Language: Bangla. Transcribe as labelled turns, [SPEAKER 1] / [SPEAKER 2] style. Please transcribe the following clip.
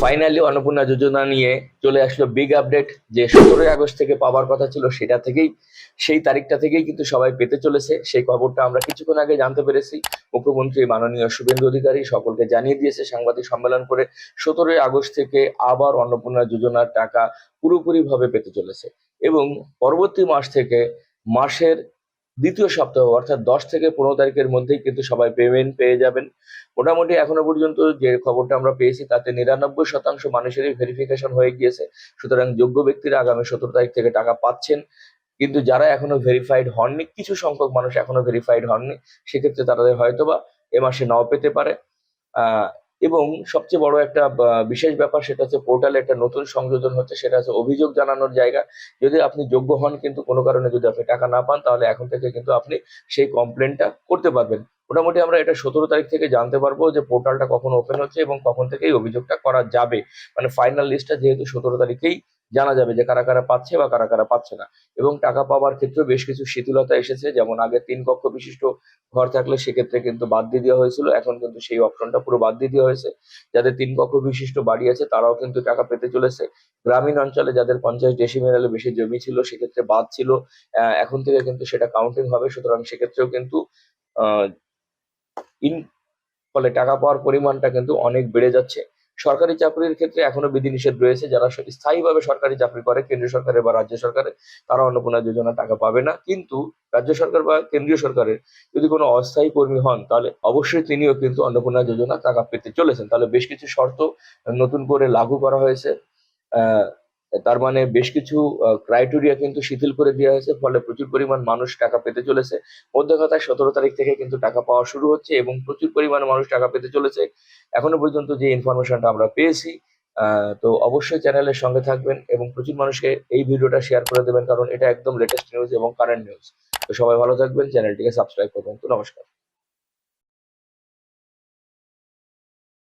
[SPEAKER 1] ফাইনালি অন্নপূর্ণা যোজনা নিয়ে চলে আসলো বিগ আপডেট, যে 17ই আগস্ট থেকে পাওয়ার কথা ছিল সেটা থেকেই, সেই তারিখটা থেকেই কিন্তু সবাই পেতে চলেছে। সেই খবরটা আমরা কিছুক্ষণ আগে জানতে পেরেছি। মুখ্যমন্ত্রী মাননীয় শুভেন্দু অধিকারী সকলকে জানিয়ে দিয়েছে সাংবাদিক সম্মেলন করে, 17ই আগস্ট থেকে আবার অন্নপূর্ণা যোজনার টাকা পুরোপুরি ভাবে পেতে চলেছে। এবং পরবর্তী মাস থেকে মাসের দ্বিতীয় সপ্তাহ অর্থাৎ 10 থেকে 15 তারিখের মধ্যেই কিন্তু সবাই পেমেন্ট পেয়ে যাবেন। মোটামুটি এখনো পর্যন্ত যে খবরটা আমরা পেয়েছি তাতে 99% মানুষেরই ভেরিফিকেশন হয়ে গিয়েছে। সুতরাং যোগ্য ব্যক্তিরা আগামী 17 তারিখ থেকে টাকা পাচ্ছেন। কিন্তু যারা এখনো ভেরিফাইড হননি, কিছু সংখ্যক মানুষ এখনো ভেরিফাইড হননি, সেক্ষেত্রে তাদের হয়তোবা এ মাসে নাও পেতে পারে। আহ, এবং সবচেয়ে বড় একটা বিশেষ ব্যাপার, সেটা হচ্ছে পোর্টালে একটা নতুন সংযোজন হচ্ছে, সেটা হচ্ছে অভিযোগ জানানোর জায়গা। যদি আপনি যোগ্য হন কিন্তু কোনো কারণে যদি আপনি টাকা না পান, তাহলে এখন থেকে কিন্তু আপনি সেই কমপ্লেনটা করতে পারবেন। মোটামুটি আমরা এটা 17 তারিখ থেকে জানতে পারবো যে পোর্টালটা কখন ওপেন হচ্ছে এবং কখন থেকে এই অভিযোগটা করা যাবে। মানে ফাইনাল লিস্টটা যেহেতু 17 তারিখেই জানা যাবে যে কারা কারা পাচ্ছে বা কারা কারা পাচ্ছে না। এবং টাকা পাওয়ার ক্ষেত্রে বেশ কিছু শিথিলতা এসেছে, যেমন আগে 3 কক্ষ বিশিষ্ট ঘর থাকলে সেক্ষেত্রে কিন্তু বাদ দিয়ে দেওয়া হয়েছিল, এখন কিন্তু সেই অপশনটা পুরো বাদ দিয়ে দেওয়া হয়েছে। যাদের 3 কক্ষ বিশিষ্ট বাড়ি আছে তারাও কিন্তু টাকা পেতে চলেছে। গ্রামীণ অঞ্চলে যাদের 50 ডেসিমেলের বেশি জমি ছিল সেক্ষেত্রে বাদ ছিল, এখন থেকে কিন্তু সেটা কাউন্টিং হবে। সুতরাং সেক্ষেত্রেও কিন্তু আহ ইন ফলে টাকা পাওয়ার পরিমাণটা কিন্তু অনেক বেড়ে যাচ্ছে। সরকারি চাকরির ক্ষেত্রে এখনো বিধিনিষেধ রয়েছে, যারা স্থায়ীভাবে সরকারি চাকরি করে কেন্দ্রীয় সরকারের বা রাজ্য সরকারের, তারা অন্নপূর্ণা যোজনা টাকা পাবে না। কিন্তু রাজ্য সরকার বা কেন্দ্রীয় সরকারের যদি কোনো অস্থায়ী কর্মী হন, তাহলে অবশ্যই তিনিও কিন্তু অন্নপূর্ণা যোজনা টাকা পেতে চলেছেন। তাহলে বেশ কিছু শর্ত নতুন করে লাগু করা হয়েছে। আহ তার মানে বেশ কিছু ক্রাইটেরিয়া কিন্তু শিথিল করে দেওয়া হয়েছে, ফলে প্রচুর পরিমাণ মানুষ টাকা পেতে চলেছে। মধ্যে কথায় 17 তারিখ থেকে কিন্তু টাকা পাওয়া শুরু হচ্ছে এবং প্রচুর পরিমাণে মানুষ টাকা পেতে চলেছে। এখনো পর্যন্ত যে ইনফরমেশনটা আমরা পেয়েছি, তো অবশ্যই চ্যানেলের সঙ্গে থাকবেন এবং প্রচুর মানুষকে এই ভিডিওটা শেয়ার করে দেবেন, কারণ এটা একদম লেটেস্ট নিউজ এবং কারেন্ট নিউজ। তো সবাই ভালো থাকবেন, চ্যানেলটিকে সাবস্ক্রাইব করবেন। তো নমস্কার।